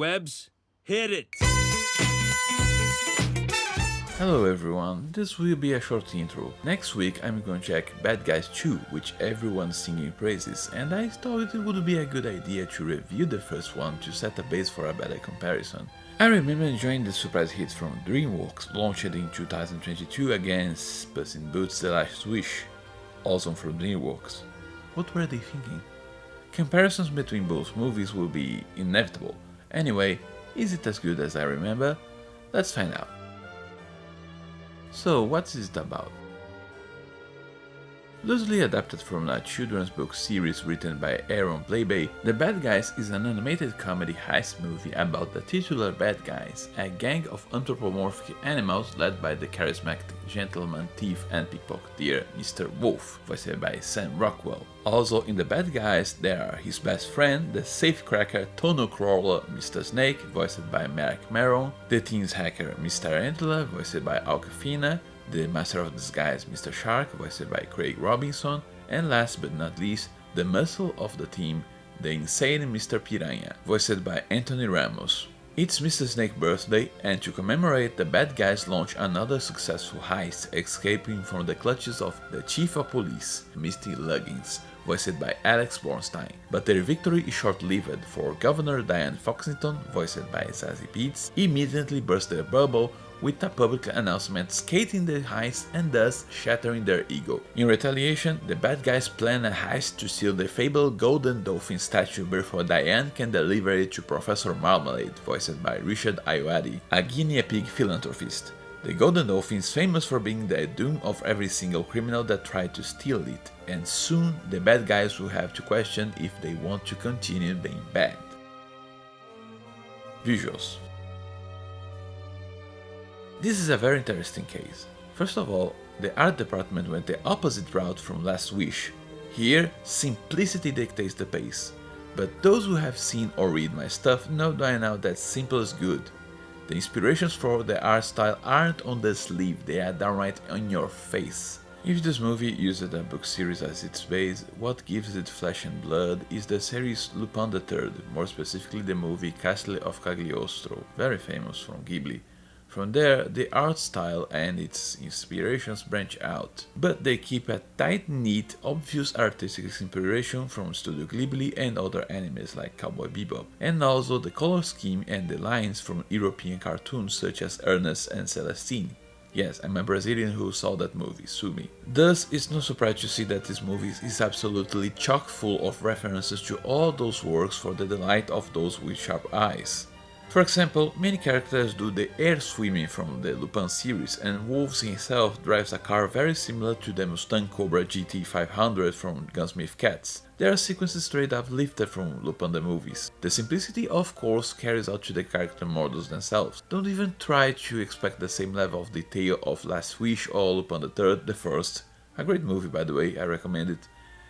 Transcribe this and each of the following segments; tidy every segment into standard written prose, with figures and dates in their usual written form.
Webbs, hit it! Hello everyone, this will be a short intro. Next week I'm going to check Bad Guys 2, which everyone's singing praises, and I thought it would be a good idea to review the first one to set a base for a better comparison. I remember enjoying the surprise hit from Dreamworks, launched in 2022 against Puss in Boots: The Last Wish, also from Dreamworks. What were they thinking? Comparisons between both movies will be inevitable. Anyway, is it as good as I remember? Let's find out. So, what is it about? Loosely adapted from a children's book series written by Aaron Playbay, The Bad Guys is an animated comedy heist movie about the titular bad guys, a gang of anthropomorphic animals led by the charismatic gentleman thief and pickpocketeer Mr. Wolf, voiced by Sam Rockwell. Also in The Bad Guys there are his best friend, the safecracker tunnel crawler Mr. Snake, voiced by Mark Maron, the teens hacker Mr. Antler, voiced by Awkwafina, the Master of Disguise Mr. Shark, voiced by Craig Robinson, and last but not least, the muscle of the team, the insane Mr. Piranha, voiced by Anthony Ramos. It's Mr. Snake's birthday, and to commemorate, the bad guys launch another successful heist, escaping from the clutches of the Chief of Police, Misty Luggins, voiced by Alex Bornstein. But their victory is short-lived, for Governor Diane Foxington, voiced by Zazie Beetz, immediately burst their bubble with a public announcement skating the heist and thus shattering their ego. In retaliation, the bad guys plan a heist to steal the fabled golden dolphin statue before Diane can deliver it to Professor Marmalade, voiced by Richard Ayoade, a guinea pig philanthropist. The golden dolphin is famous for being the doom of every single criminal that tried to steal it, and soon the bad guys will have to question if they want to continue being bad. Visuals. This is a very interesting case. First of all, the art department went the opposite route from Last Wish. Here, simplicity dictates the pace. But those who have seen or read my stuff know by now that simple is good. The inspirations for the art style aren't on the sleeve, they are downright on your face. If this movie used a book series as its base, what gives it flesh and blood is the series Lupin III, more specifically the movie Castle of Cagliostro, very famous from Ghibli. From there, the art style and its inspirations branch out, but they keep a tight-knit, obvious artistic inspiration from Studio Ghibli and other animes like Cowboy Bebop, and also the color scheme and the lines from European cartoons such as Ernest and Celestine. Yes, I'm a Brazilian who saw that movie, sue me. Thus, it's no surprise to see that this movie is absolutely chock full of references to all those works for the delight of those with sharp eyes. For example, many characters do the air swimming from the Lupin series, and Wolves himself drives a car very similar to the Mustang Cobra GT500 from Gunsmith Cats. There are sequences straight up lifted from Lupin the movies. The simplicity of course carries out to the character models themselves. Don't even try to expect the same level of detail of Last Wish or Lupin III, the first. A great movie by the way, I recommend it.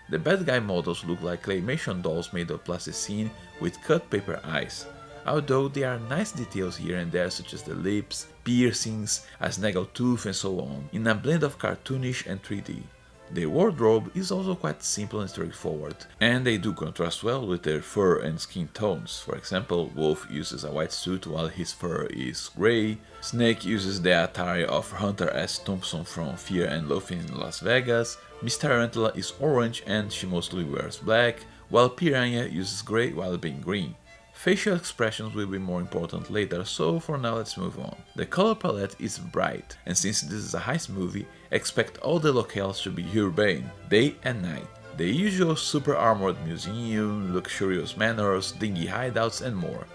The bad guy models look like claymation dolls made of plasticine with cut paper eyes. Although there are nice details here and there such as the lips, piercings, a snaggletooth and so on, in a blend of cartoonish and 3D. The wardrobe is also quite simple and straightforward, and they do contrast well with their fur and skin tones. For example, Wolf uses a white suit while his fur is grey, Snake uses the attire of Hunter S. Thompson from Fear and Loathing in Las Vegas, Mr. Antler is orange and she mostly wears black, while Piranha uses grey while being green. Facial expressions will be more important later, so for now let's move on. The color palette is bright, and since this is a heist movie, expect all the locales to be urbane, day and night. The usual super armored museum, luxurious manors, dingy hideouts and more.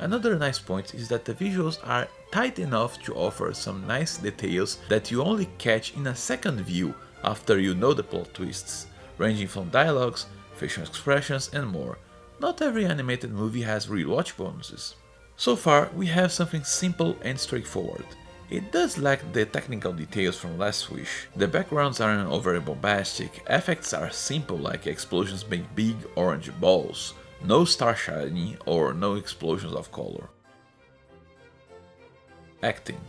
Another nice point is that the visuals are tight enough to offer some nice details that you only catch in a second view after you know the plot twists, ranging from dialogues, facial expressions and more. Not every animated movie has rewatch bonuses. So far, we have something simple and straightforward. It does lack the technical details from Last Wish. The backgrounds aren't overly bombastic, effects are simple like explosions being big orange balls, no star shining or no explosions of color. Acting.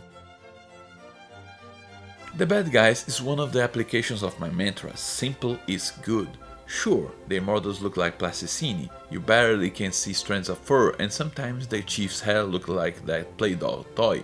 The Bad Guys is one of the applications of my mantra, simple is good. Sure, their models look like plasticine, you barely can see strands of fur, and sometimes their chief's hair look like that Play-Doh toy.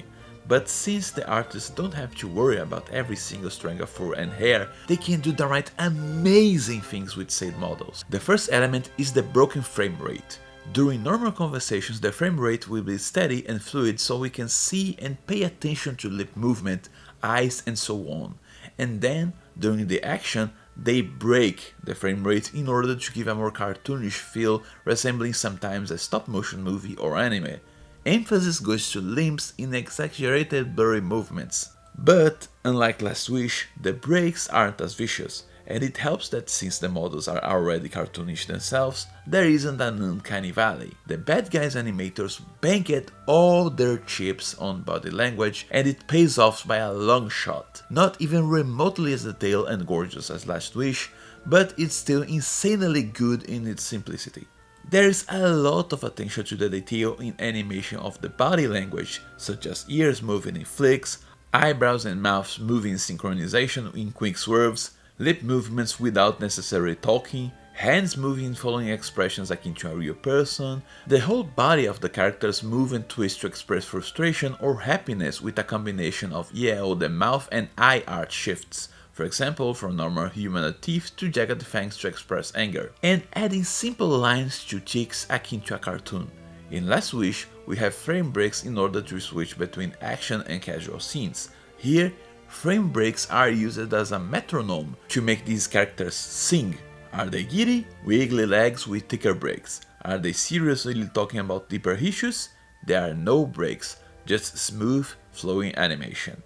But since the artists don't have to worry about every single strand of fur and hair, they can do downright amazing things with said models. The first element is the broken frame rate. During normal conversations, the frame rate will be steady and fluid so we can see and pay attention to lip movement, eyes and so on. And then, during the action, they break the frame rate in order to give a more cartoonish feel, resembling sometimes a stop-motion movie or anime. Emphasis goes to limbs in exaggerated blurry movements. But, unlike Last Wish, the breaks aren't as vicious, and it helps that since the models are already cartoonish themselves, there isn't an uncanny valley. The bad guys animators banked all their chips on body language, and it pays off by a long shot. Not even remotely as detailed and gorgeous as Last Wish, but it's still insanely good in its simplicity. There's a lot of attention to the detail in animation of the body language, such as ears moving in flicks, eyebrows and mouths moving in synchronization in quick swerves, lip movements without necessarily talking, hands moving following expressions akin to a real person, the whole body of the characters move and twist to express frustration or happiness with a combination of the mouth and eye arch shifts. For example, from normal human teeth to jagged fangs to express anger, and adding simple lines to cheeks akin to a cartoon. In Last Wish, we have frame breaks in order to switch between action and casual scenes. Here, frame breaks are used as a metronome to make these characters sing. Are they giddy? Wiggly legs with thicker breaks. Are they seriously talking about deeper issues? There are no breaks, just smooth, flowing animation.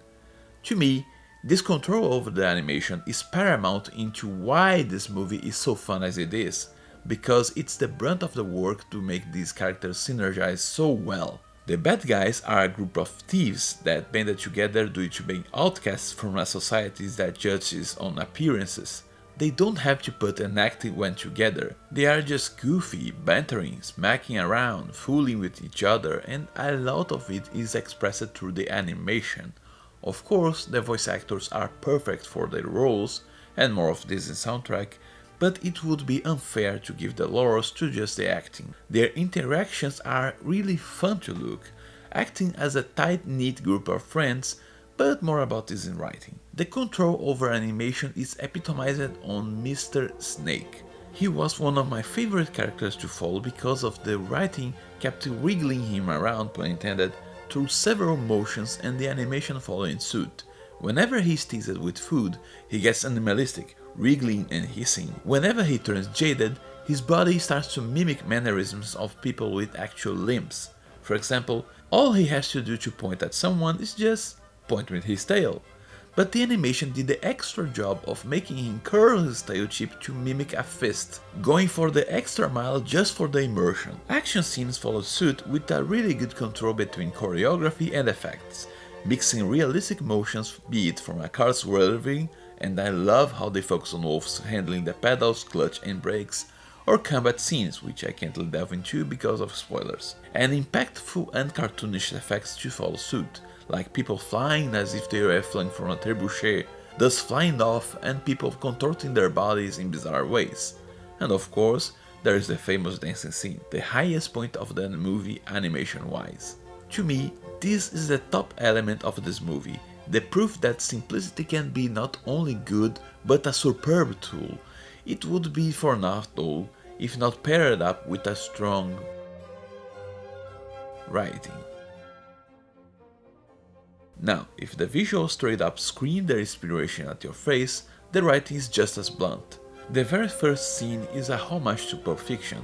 To me, this control over the animation is paramount into why this movie is so fun as it is, because it's the brunt of the work to make these characters synergize so well. The bad guys are a group of thieves that banded together due to being outcasts from a society that judges on appearances. They don't have to put an acting one together, they are just goofy, bantering, smacking around, fooling with each other, and a lot of it is expressed through the animation. Of course, the voice actors are perfect for their roles, and more of this in soundtrack, but it would be unfair to give the laurels to just the acting. Their interactions are really fun to look, acting as a tight-knit group of friends, but more about this in writing. The control over animation is epitomized on Mr. Snake. He was one of my favorite characters to follow because of the writing kept wriggling him around, pun intended, through several motions and the animation following suit. Whenever he's teased with food, he gets animalistic, wriggling and hissing. Whenever he turns jaded, his body starts to mimic mannerisms of people with actual limbs. For example, all he has to do to point at someone is just point with his tail. But the animation did the extra job of making him curl his tail tip to mimic a fist, going for the extra mile just for the immersion. Action scenes followed suit with a really good control between choreography and effects, mixing realistic motions, be it from a car swerving, and I love how they focus on wolves handling the pedals, clutch and brakes, or combat scenes, which I can't delve into because of spoilers, and impactful and cartoonish effects to follow suit, like people flying as if they were flung from a trebuchet, thus flying off, and people contorting their bodies in bizarre ways. And of course, there is the famous dancing scene, the highest point of the movie animation-wise. To me, this is the top element of this movie, the proof that simplicity can be not only good, but a superb tool. It would be for naught though, if not paired up with a strong writing. Now, if the visuals straight up scream their inspiration at your face, the writing is just as blunt. The very first scene is a homage to Pulp Fiction.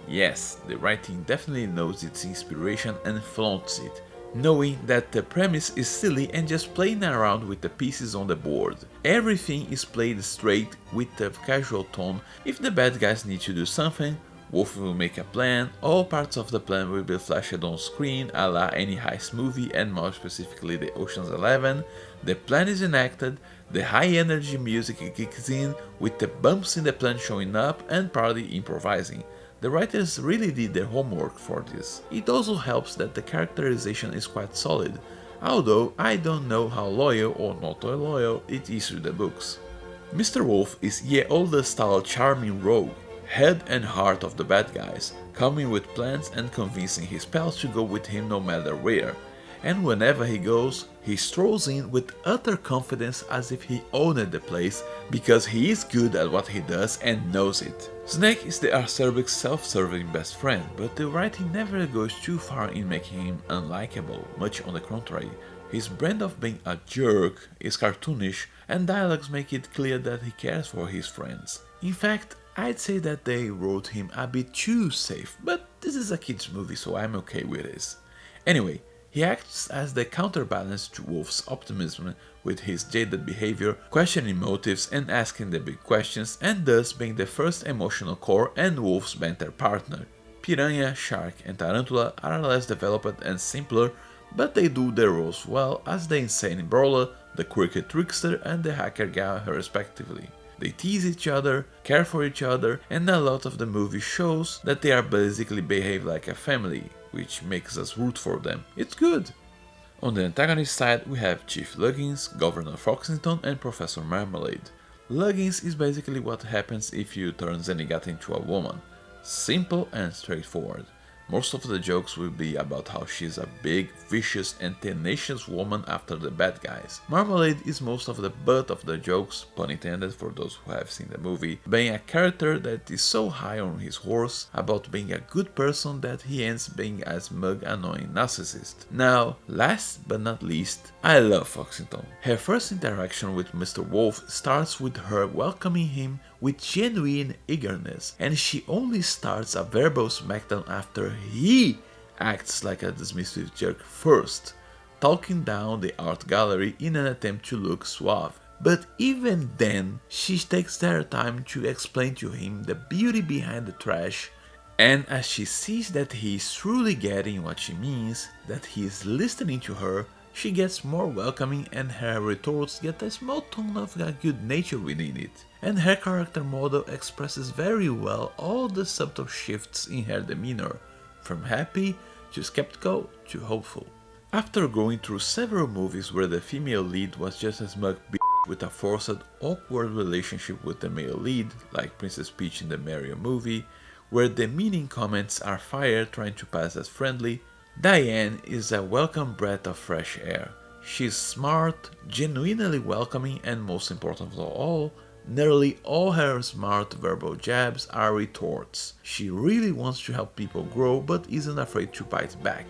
Yes, the writing definitely knows its inspiration and flaunts it, knowing that the premise is silly and just playing around with the pieces on the board. Everything is played straight with a casual tone. If the bad guys need to do something, Wolf will make a plan, all parts of the plan will be flashed on screen a la any heist movie and more specifically the Ocean's 11. The plan is enacted, the high energy music kicks in with the bumps in the plan showing up and party improvising. The writers really did their homework for this. It also helps that the characterization is quite solid, although I don't know how loyal or not loyal it is to the books. Mr. Wolf is ye olde style charming rogue, head and heart of the bad guys, coming with plans and convincing his pals to go with him no matter where. And whenever he goes, he strolls in with utter confidence as if he owned the place, because he is good at what he does and knows it. Snake is the acerbic self-serving best friend, but the writing never goes too far in making him unlikable, much on the contrary. His brand of being a jerk is cartoonish, and dialogues make it clear that he cares for his friends. In fact, I'd say that they wrote him a bit too safe, but this is a kids movie, so I'm okay with this. Anyway, he acts as the counterbalance to Wolf's optimism with his jaded behavior, questioning motives and asking the big questions, and thus being the first emotional core and Wolf's banter partner. Piranha, Shark and Tarantula are less developed and simpler, but they do their roles well as the insane brawler, the quirky trickster and the hacker guy respectively. They tease each other, care for each other, and a lot of the movie shows that they are basically behave like a family, which makes us root for them. It's good! On the antagonist side we have Chief Luggins, Governor Foxington and Professor Marmalade. Luggins is basically what happens if you turn Zenigata into a woman. Simple and straightforward. Most of the jokes will be about how she's a big, vicious and tenacious woman after the bad guys. Marmalade is most of the butt of the jokes, pun intended for those who have seen the movie, being a character that is so high on his horse about being a good person that he ends being a smug, annoying narcissist. Now, last but not least, I love Foxington. Her first interaction with Mr. Wolf starts with her welcoming him with genuine eagerness, and she only starts a verbal smackdown after he acts like a dismissive jerk first, talking down the art gallery in an attempt to look suave. But even then, she takes their time to explain to him the beauty behind the trash, and as she sees that he is truly getting what she means, that he is listening to her, she gets more welcoming and her retorts get a small tone of good nature within it. And her character model expresses very well all the subtle shifts in her demeanor, from happy to skeptical to hopeful. After going through several movies where the female lead was just a smug bitch with a forced, awkward relationship with the male lead, like Princess Peach in the Mario movie, where the meaning comments are fired trying to pass as friendly, Diane is a welcome breath of fresh air. She's smart, genuinely welcoming, and most important of all, nearly all her smart verbal jabs are retorts. She really wants to help people grow but isn't afraid to bite back.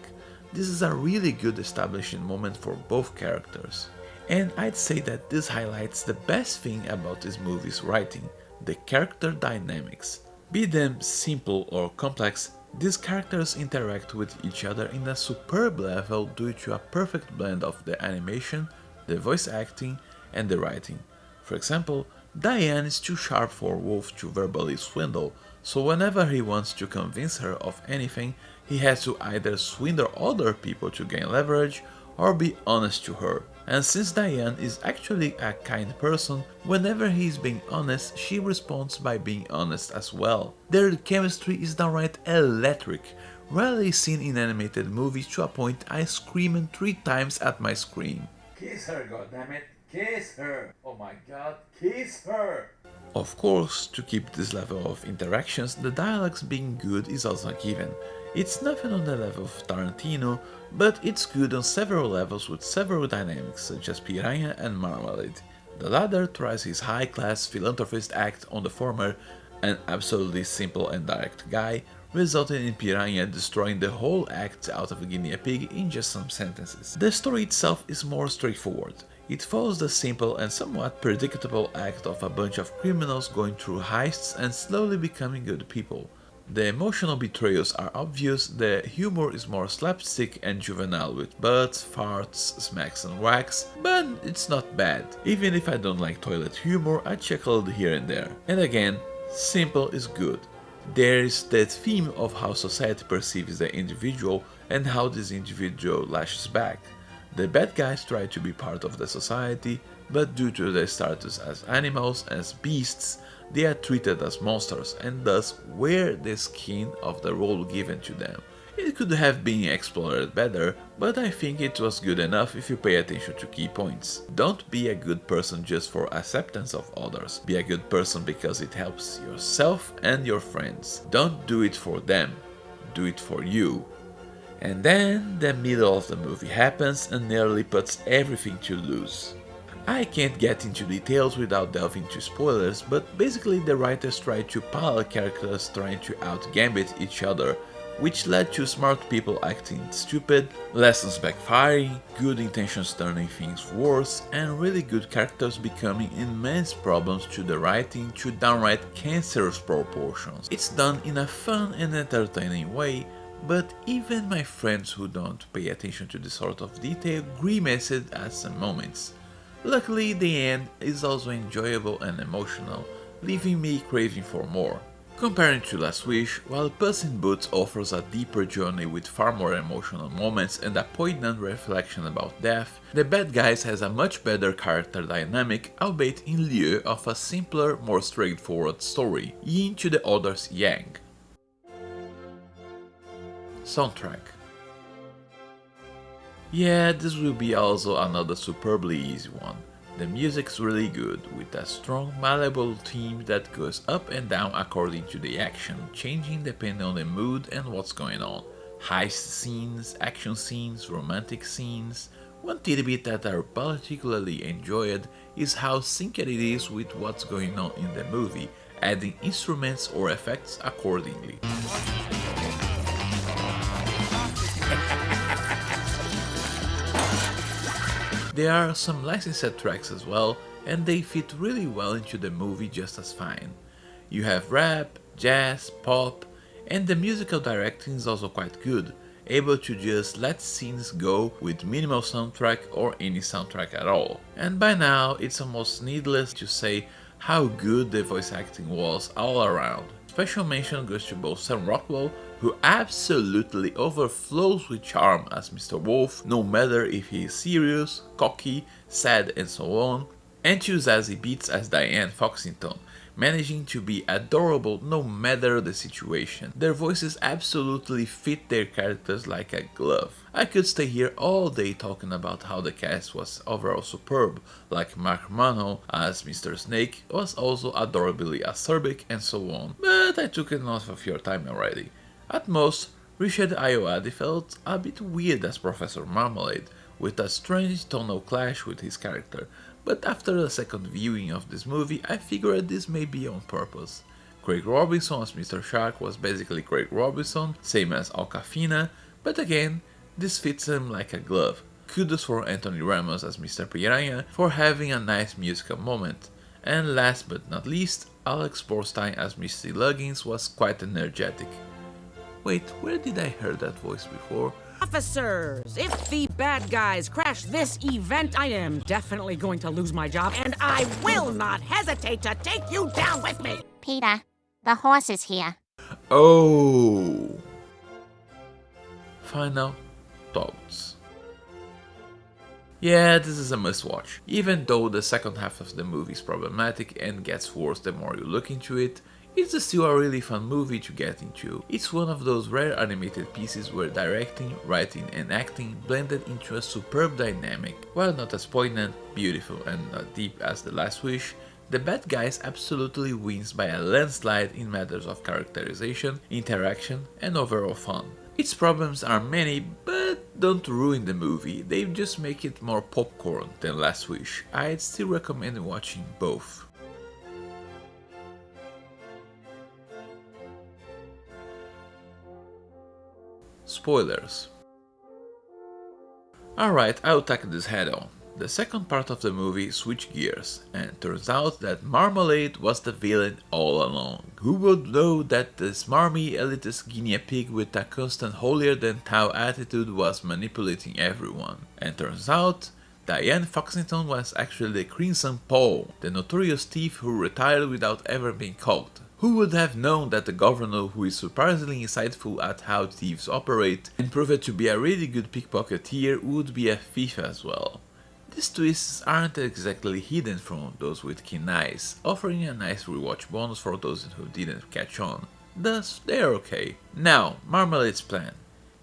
This is a really good establishing moment for both characters. And I'd say that this highlights the best thing about this movie's writing, the character dynamics. Be them simple or complex, these characters interact with each other in a superb level due to a perfect blend of the animation, the voice acting, and the writing. For example, Diane is too sharp for Wolf to verbally swindle, so whenever he wants to convince her of anything, he has to either swindle other people to gain leverage or be honest to her. And since Diane is actually a kind person, whenever he is being honest, she responds by being honest as well. Their chemistry is downright electric, rarely seen in animated movies to a point I screamed 3 times at my screen. Kiss her, goddammit! Kiss her! Oh my god, kiss her! Of course, to keep this level of interactions, the dialogues being good is also a given. It's nothing on the level of Tarantino, but it's good on several levels with several dynamics, such as Piranha and Marmalade. The latter tries his high-class philanthropist act on the former, an absolutely simple and direct guy, resulting in Piranha destroying the whole act out of a guinea pig in just some sentences. The story itself is more straightforward. It follows the simple and somewhat predictable act of a bunch of criminals going through heists and slowly becoming good people. The emotional betrayals are obvious, the humor is more slapstick and juvenile with butts, farts, smacks and whacks, but it's not bad. Even if I don't like toilet humor, I chuckled here and there. And again, simple is good. There is that theme of how society perceives the individual and how this individual lashes back. The bad guys try to be part of the society, but due to their status as animals, as beasts, they are treated as monsters and thus wear the skin of the role given to them. It could have been explored better, but I think it was good enough if you pay attention to key points. Don't be a good person just for acceptance of others. Be a good person because it helps yourself and your friends. Don't do it for them. Do it for you. And then the middle of the movie happens and nearly puts everything to lose. I can't get into details without delving into spoilers, but basically the writers tried to parallel characters trying to out-gambit each other, which led to smart people acting stupid, lessons backfiring, good intentions turning things worse, and really good characters becoming immense problems to the writing to downright cancerous proportions. It's done in a fun and entertaining way, but even my friends who don't pay attention to this sort of detail grimaced at some moments. Luckily, the end is also enjoyable and emotional, leaving me craving for more. Comparing to Last Wish, while Puss in Boots offers a deeper journey with far more emotional moments and a poignant reflection about death, The Bad Guys has a much better character dynamic, albeit in lieu of a simpler, more straightforward story, yin to the other's yang. Soundtrack. Yeah, this will be also another superbly easy one. The music's really good, with a strong, malleable theme that goes up and down according to the action, changing depending on the mood and what's going on. Heist scenes, action scenes, romantic scenes. One tidbit that I particularly enjoyed is how synced it is with what's going on in the movie, adding instruments or effects accordingly. There are some licensed tracks as well, and they fit really well into the movie just as fine. You have rap, jazz, pop, and the musical directing is also quite good, able to just let scenes go with minimal soundtrack or any soundtrack at all. And by now, it's almost needless to say how good the voice acting was all around. Special mention goes to both Sam Rockwell, who absolutely overflows with charm as Mr. Wolf, no matter if he is serious, cocky, sad and so on, and to Zazie Beetz as Diane Foxington, managing to be adorable no matter the situation. Their voices absolutely fit their characters like a glove. I could stay here all day talking about how the cast was overall superb, like Mark Ruffalo as Mr. Snake was also adorably acerbic and so on, but I took enough of your time already. At most, Richard Ayoade felt a bit weird as Professor Marmalade, with a strange tonal clash with his character, but after the second viewing of this movie I figured this may be on purpose. Craig Robinson as Mr. Shark was basically Craig Robinson, same as Awkwafina, but again, this fits him like a glove. Kudos for Anthony Ramos as Mr. Piranha for having a nice musical moment, and last but not least, Alex Borstein as Misty Luggins was quite energetic. Wait, where did I hear that voice before? Officers, if the bad guys crash this event, I am definitely going to lose my job, and I will not hesitate to take you down with me! Peter, the horse is here. Oh! Final thoughts. Yeah, this is a must-watch. Even though the second half of the movie is problematic and gets worse the more you look into it, it's still a really fun movie to get into. It's one of those rare animated pieces where directing, writing and acting blended into a superb dynamic. While not as poignant, beautiful and deep as The Last Wish, The Bad Guys absolutely wins by a landslide in matters of characterization, interaction and overall fun. Its problems are many, but don't ruin the movie, they just make it more popcorn than Last Wish. I'd still recommend watching both. Spoilers. Alright, I'll tackle this head on. The second part of the movie switched gears, and turns out that Marmalade was the villain all along. Who would know that the smarmy elitist guinea pig with a constant holier-than-thou attitude was manipulating everyone? And turns out, Diane Foxington was actually the Crimson Paw, the notorious thief who retired without ever being caught. Who would have known that the governor, who is surprisingly insightful at how thieves operate and proved to be a really good pickpocketeer, would be a thief as well? These twists aren't exactly hidden from those with keen eyes, offering a nice rewatch bonus for those who didn't catch on. Thus, they're okay. Now, Marmalade's plan.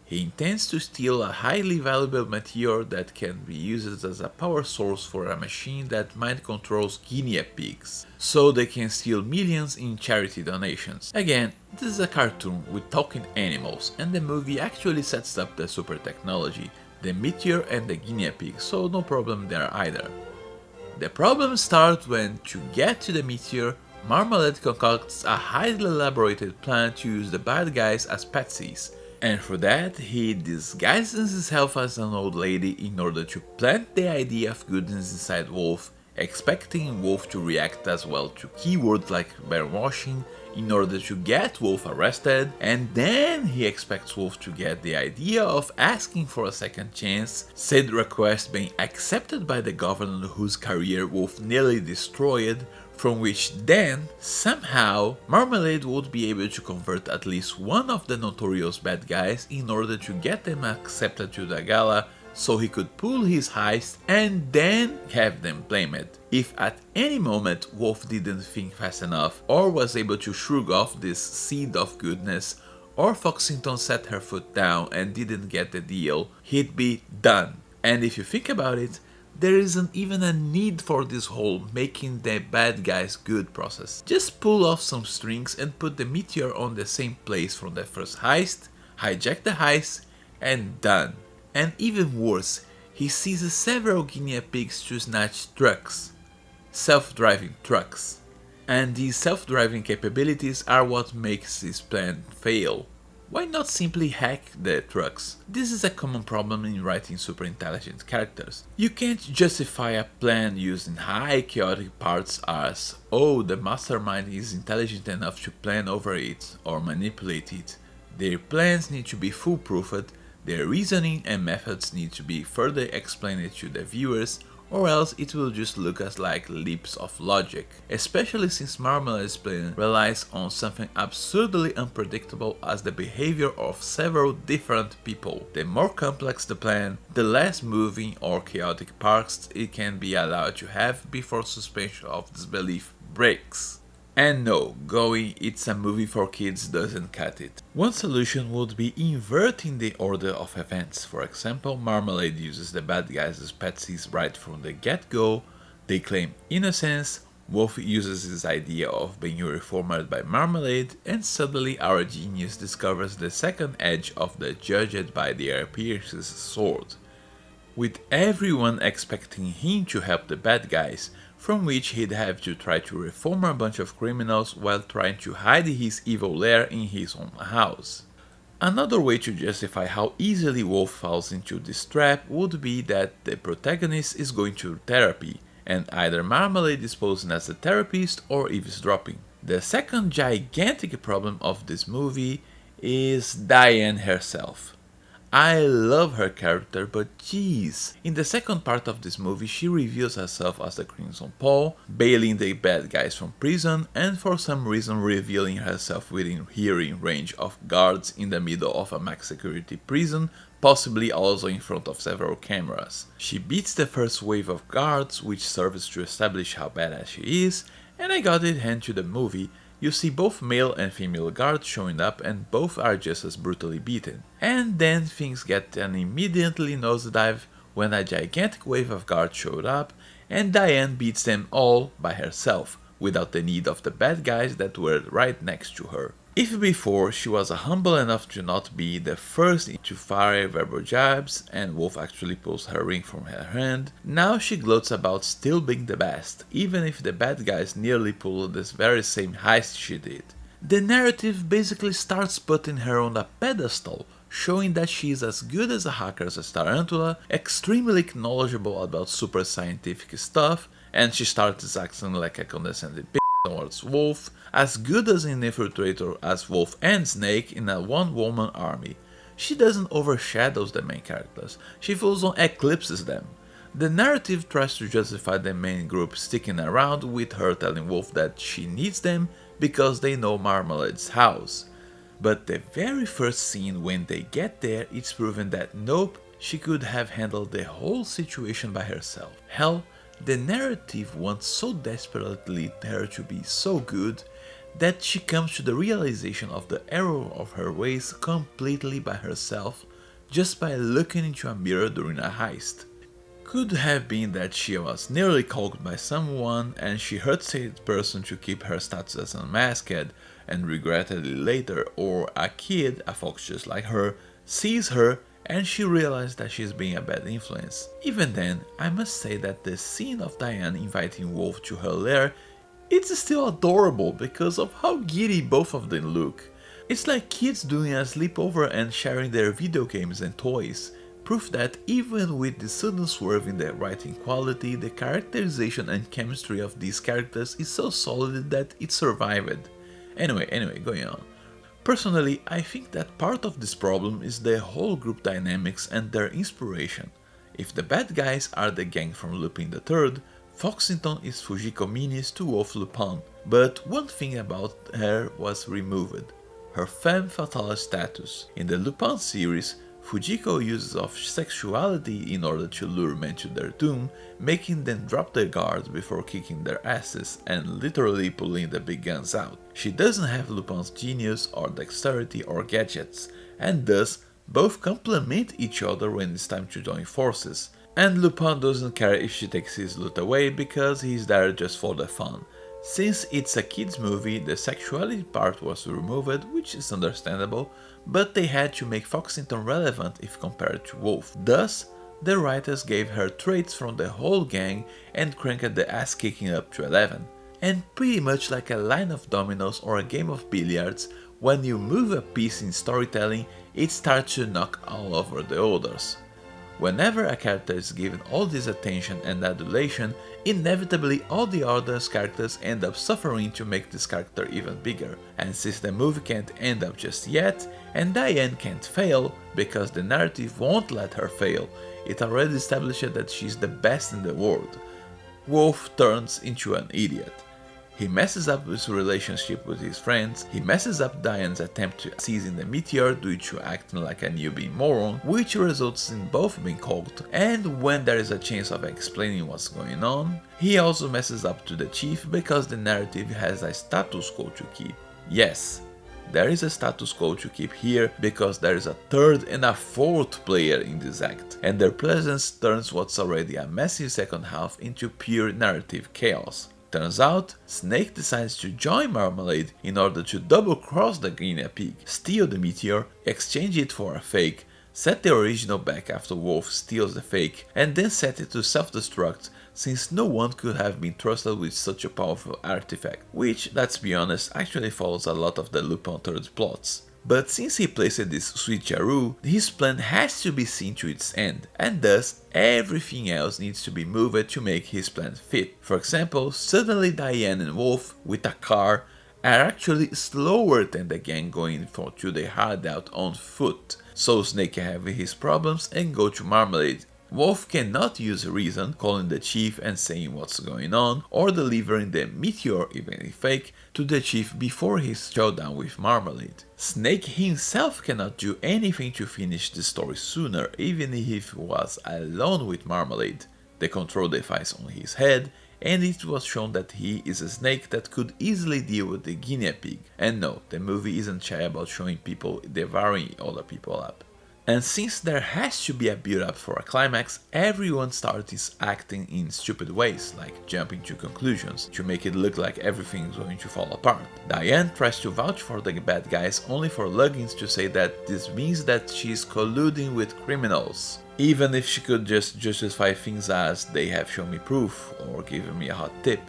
He intends to steal a highly valuable meteor that can be used as a power source for a machine that mind controls guinea pigs, so they can steal millions in charity donations. Again, this is a cartoon with talking animals, and the movie actually sets up the super technology, the meteor and the guinea pig, so no problem there either. The problem starts when, to get to the meteor, Marmalade concocts a highly elaborated plan to use the bad guys as patsies, and for that he disguises himself as an old lady in order to plant the idea of goodness inside Wolf, expecting Wolf to react as well to keywords like brainwashing in order to get Wolf arrested, and then he expects Wolf to get the idea of asking for a second chance, said request being accepted by the governor whose career Wolf nearly destroyed, from which then, somehow, Marmalade would be able to convert at least one of the notorious bad guys in order to get them accepted to the gala so he could pull his heist and then have them blame it. If at any moment Wolf didn't think fast enough or was able to shrug off this seed of goodness, or Foxington set her foot down and didn't get the deal, he'd be done. And if you think about it, there isn't even a need for this whole making the bad guys good process. Just pull off some strings and put the meteor on the same place from the first heist, hijack the heist, and done. And even worse, he seizes several guinea pigs to snatch trucks. Self-driving trucks. And these self-driving capabilities are what makes this plan fail. Why not simply hack the trucks? This is a common problem in writing super intelligent characters. You can't justify a plan using high chaotic parts as, oh, the mastermind is intelligent enough to plan over it or manipulate it. Their plans need to be foolproofed, their reasoning and methods need to be further explained to the viewers, or else it will just look as like leaps of logic, especially since Marmalade's plan relies on something absurdly unpredictable as the behavior of several different people. The more complex the plan, the less moving or chaotic parts it can be allowed to have before suspension of disbelief breaks. And no, going "it's a movie for kids" doesn't cut it. One solution would be inverting the order of events. For example, Marmalade uses the bad guys as patsies right from the get-go, they claim innocence, Wolf uses his idea of being reformed by Marmalade, and suddenly our genius discovers the second edge of the judged by their peers' sword, with everyone expecting him to help the bad guys, from which he'd have to try to reform a bunch of criminals while trying to hide his evil lair in his own house. Another way to justify how easily Wolf falls into this trap would be that the protagonist is going to therapy, and either Marmalade is posing as a therapist or eavesdropping. The second gigantic problem of this movie is Diane herself. I love her character, but jeez. In the second part of this movie, she reveals herself as the Crimson Paw, bailing the bad guys from prison, and for some reason revealing herself within hearing range of guards in the middle of a max security prison, possibly also in front of several cameras. She beats the first wave of guards, which serves to establish how badass she is, and I got it hand to the movie. You see both male and female guards showing up and both are just as brutally beaten. And then things get an immediately nosedive when a gigantic wave of guards showed up and Diane beats them all by herself, without the need of the bad guys that were right next to her. If before she was humble enough to not be the first to fire verbal jabs and Wolf actually pulls her ring from her hand, now she gloats about still being the best, even if the bad guys nearly pulled this very same heist she did. The narrative basically starts putting her on a pedestal, showing that she is as good as a hacker as a tarantula, extremely knowledgeable about super scientific stuff, and she starts acting like a condescending bitch towards Wolf, as good as an infiltrator as Wolf and Snake in a one-woman army. She doesn't overshadow the main characters, she full on eclipses them. The narrative tries to justify the main group sticking around with her telling Wolf that she needs them because they know Marmalade's house. But the very first scene when they get there, it's proven that nope, she could have handled the whole situation by herself. Hell, the narrative wants so desperately her to be so good that she comes to the realization of the error of her ways completely by herself, just by looking into a mirror during a heist. Could have been that she was nearly caught by someone and she hurt said person to keep her status as unmasked and regretted it later, or a kid, a fox just like her, sees her and she realizes that she's being a bad influence. Even then, I must say that the scene of Diane inviting Wolf to her lair, it's still adorable because of how giddy both of them look. It's like kids doing a sleepover and sharing their video games and toys. Proof that even with the sudden swerve in the writing quality, the characterization and chemistry of these characters is so solid that it survived. Anyway, going on. Personally, I think that part of this problem is the whole group dynamics and their inspiration. If the bad guys are the gang from Lupin III, Foxington is Fujiko Mini's to Wolf Lupin, but one thing about her was removed: her femme fatale status. In the Lupin series, Fujiko uses of sexuality in order to lure men to their doom, making them drop their guards before kicking their asses and literally pulling the big guns out. She doesn't have Lupin's genius or dexterity or gadgets, and thus both complement each other when it's time to join forces. And Lupin doesn't care if she takes his loot away because he's there just for the fun. Since it's a kids movie, the sexuality part was removed, which is understandable, but they had to make Foxington relevant if compared to Wolf. Thus, the writers gave her traits from the whole gang and cranked the ass kicking up to 11. And pretty much like a line of dominoes or a game of billiards, when you move a piece in storytelling, it starts to knock all over the others. Whenever a character is given all this attention and adulation, inevitably all the other characters end up suffering to make this character even bigger. And since the movie can't end up just yet, and Diane can't fail, because the narrative won't let her fail, it already established that she's the best in the world, Wolf turns into an idiot. He messes up his relationship with his friends, he messes up Diane's attempt to seizing the meteor due to acting like a newbie moron, which results in both being caught, and when there is a chance of explaining what's going on, he also messes up to the chief because the narrative has a status quo to keep. Yes, there is a status quo to keep here because there is a third and a fourth player in this act, and their presence turns what's already a messy second half into pure narrative chaos. Turns out, Snake decides to join Marmalade in order to double-cross the guinea pig, steal the meteor, exchange it for a fake, set the original back after Wolf steals the fake, and then set it to self-destruct, since no one could have been trusted with such a powerful artifact, which, let's be honest, actually follows a lot of the Lupin III's plots. But since he placed this switcheroo, his plan has to be seen to its end, and thus everything else needs to be moved to make his plan fit. For example, suddenly Diane and Wolf, with a car, are actually slower than the gang going to the hideout on foot, so Snake can have his problems and go to Marmalade. Wolf cannot use reason, calling the chief and saying what's going on, or delivering the meteor, even if fake, to the chief before his showdown with Marmalade. Snake himself cannot do anything to finish the story sooner, even if he was alone with Marmalade. The control device on his head, and it was shown that he is a snake that could easily deal with the guinea pig. And no, the movie isn't shy about showing people devouring other people up. And since there has to be a build-up for a climax, everyone starts acting in stupid ways, like jumping to conclusions, to make it look like everything is going to fall apart. Diane tries to vouch for the bad guys only for Luggins to say that this means that she's colluding with criminals, even if she could just justify things as they have shown me proof or given me a hot tip.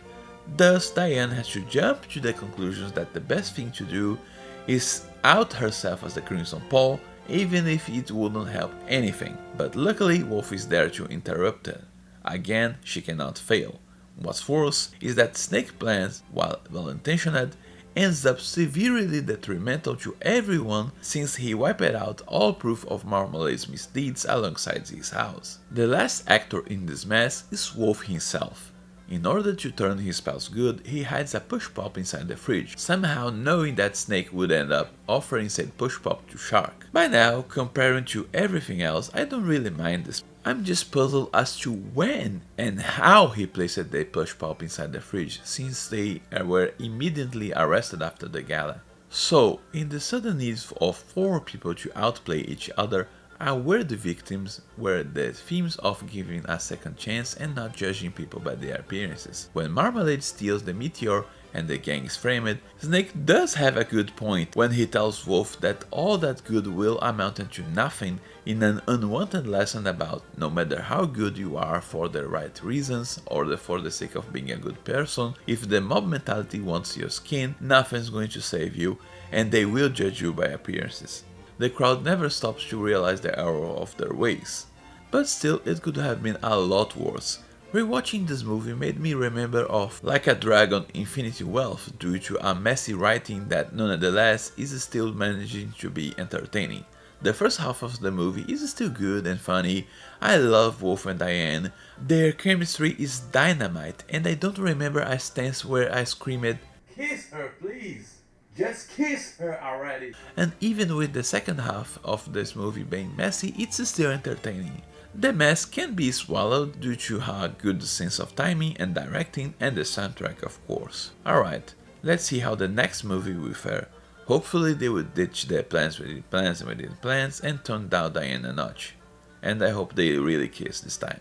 Thus, Diane has to jump to the conclusions that the best thing to do is out herself as the Crimson Paw, even if it wouldn't help anything. But luckily, Wolf is there to interrupt her. Again, she cannot fail. What's worse is that Snake's plans, while well-intentioned, ends up severely detrimental to everyone since he wiped out all proof of Marmalade's misdeeds alongside his house. The last actor in this mess is Wolf himself. In order to turn his spells good, he hides a push pop inside the fridge, somehow knowing that Snake would end up offering said push pop to Shark. By now, comparing to everything else, I don't really mind this. I'm just puzzled as to when and how he placed the push pop inside the fridge, since they were immediately arrested after the gala. So, in the sudden need of 4 people to outplay each other, Were the victims were the themes of giving a second chance and not judging people by their appearances. When Marmalade steals the meteor and the gang is framed, Snake does have a good point when he tells Wolf that all that goodwill amounted to nothing in an unwanted lesson about no matter how good you are for the right reasons or for the sake of being a good person, if the mob mentality wants your skin, nothing's going to save you and they will judge you by appearances. The crowd never stops to realize the error of their ways. But still, it could have been a lot worse. Rewatching this movie made me remember of Like a Dragon Infinity Wealth due to a messy writing that nonetheless is still managing to be entertaining. The first half of the movie is still good and funny. I love Wolf and Diane. Their chemistry is dynamite and I don't remember a stance where I screamed, Kiss her, please! Just kiss her already! And even with the second half of this movie being messy, it's still entertaining. The mess can be swallowed due to a good sense of timing and directing and the soundtrack of course. Alright, let's see how the next movie will fare. Hopefully they will ditch the plans within plans and within plans and tone down Diane a notch. And I hope they really kiss this time.